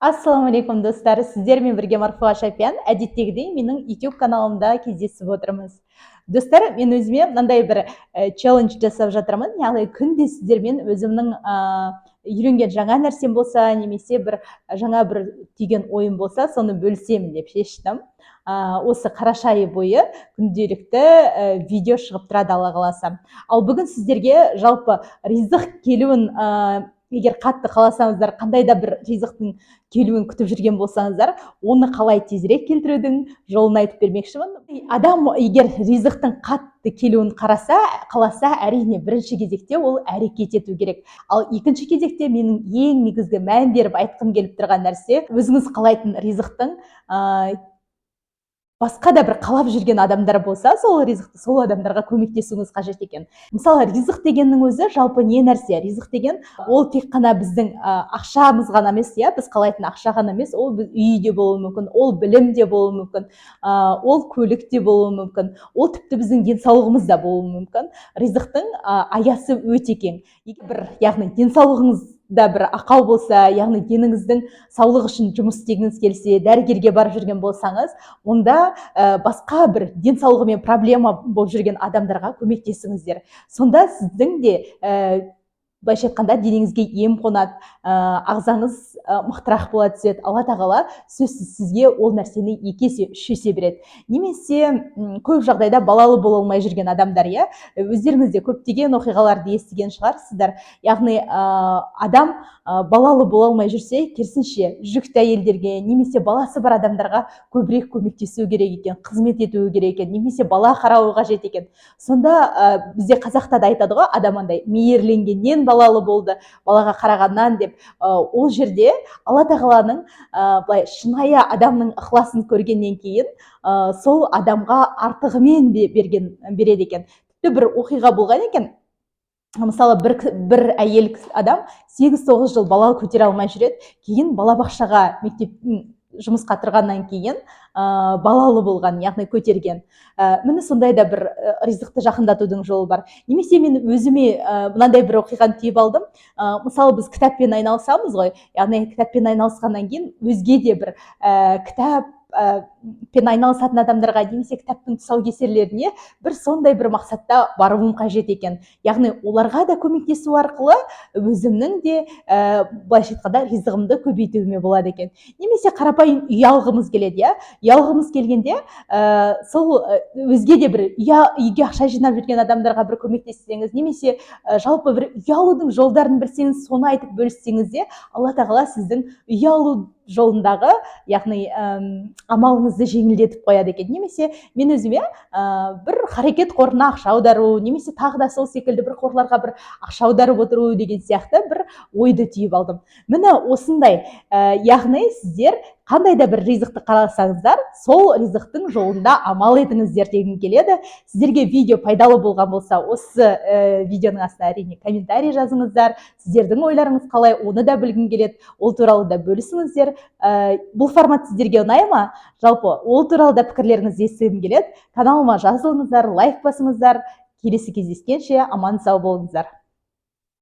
Ассалаумағалейкум достар, сіздермен бірге Марфуға Шапиян, әдеттегідей менің YouTube каналымда кездесіп отырмыз. Достар, мен өзіме мынандай бір челлендж жасап жатырмын, яғни күнде сіздермен өзімнің үйренген жаңа нәрсем болса, немесе жаңа бір түйген ойым болса, соны бөлісемін деп шештім. Осы қараша айы бойы күнделікті видео шығып тұрады, Алла қаласа. Ал бүгін сіздерге жалпы ризық келуін егер қатты қаласаңыздар, қандай да бір ризықтың келуін күтіп жүрген болсаңыздар, оны қалай тезірек келтірудің жолын айтып бермекшімін. Адам егер ризықтың қатты келуін қаласа, әрине бірінші кезекте ол әрекет ету керек. Ал екінші кезекте менің ең негізгі мән беріп айтқым келіп тұрған нәрсе, өзіңіз қалайтын ризықтың басқа да бір қалап жүрген адамдар болса, сол ризықты сол адамдарға көмектесуіңіз қажет екен. Мысалы, ризық дегеннің өзі жалпы не нәрсе? Ризық деген ол тек қана біздің ақшамыз ғана емес, біз қалайтын ақша ғана емес, ол үй де болуы мүмкін, ол білім де болуы мүмкін, ол көлік те болуы мүмкін, ол тіпті біздің денсаулығымыз да болуы мүмкін. Ризықтың аясы өте кең. Яғни денсаулығыңыз да бір ақау болса, яғни деніңіздің саулығы үшін жұмыс істегіңіз келсе, дәрігерге барып жүрген болсаңыз, онда басқа бір денсаулығымен проблема болып жүрген адамдарға көмектесіңіздер. Сонда сіздің де былайша айтқанда денеңізге ем қонады, ағзаңыз мықтырақ бола түседі. Алла тағала сөзсіз сізге ол нәрсені 2 есе 3 есе береді. Немесе көп жағдайда балалы бола алмай жүрген адамдар, өздеріңіз де көптеген оқиғаларды естіген шығарсыздар. Яғни адам балалы бола алмай жүрсе, керісінше жүкті әйелдерге немесе баласы бар адамдарға көбірек көмектесу керек екен, қызмет ету керек екен, немесе бала қарауы қажет екен. Сонда бізде қазақта да айтады ғой, адам андай мейірленгеннен балалы болды, балаға қарағаннан деп. Ол жерде Алла тағаланың былай шынайы адамның ықыласын көргеннен кейін сол адамға артығымен береді екен. Тіпті бір оқиға болған екен. Мысалы, бір әйел адам 8-9 жыл бала көтере алмай жүреді, кейін балабақшаға жұмысқа тұрғаннан кейін балалы болған, яғни көтерген. Міне сондай да бір ризықты жақындатудың жолы бар. Немесе мен өзіме мынандай бір оқиғаны түйіп алдым. Мысалы, біз кітаппен айналысамыз ғой, яғни кітаппен айналысқаннан кейін өзге де бір кітаппен айналысатын адамдарға, немесе кітаптың тұсаукесерлеріне сондай бір мақсатта баруым қажет екен. Яғни оларға да көмектесу арқылы өзімнің де былайша айтқанда ризығымды көбейтуіме болады екен. Немесе қарапайым үй алғымыз келеді, үй алғымыз келгенде сол өзге де бір үйге ақша жинап жүрген адамдарға бір көмектессеңіз, немесе жалпы бір үй алудың жолдарын білсеңіз, соны айтып бөліссеңіз де, Алла тағала сіздің үй алу жолындағы, яғни амалыңызды жеңілдетіп қояды екен. Немесе мен өзіме бір харекет қорына ақша аудару, немесе тағы да сол секілді бір қорларға бір ақша аударып отыру деген сияқты бір ойды түйіп алдым. Міне осындай, яғни сіздер қандай да бір ризықты қаласаңыздар, сол ризықтың жолында амал етіңіздер дегім келеді. Сіздерге видео пайдалы болған болса, осы видеоның астына әрине комментарий жазыңыздар. Сіздердің ойларыңыз қалай, оны да білгім келеді. Ол туралы да бөлісіңіздер. Бұл формат сіздерге ұнай ма? Жалпы ол туралы да пікірлеріңізді естігім келеді. Каналыма жазылыңыздар, лайк басыңыздар. Келесі кездескенше аман сау болыңыздар.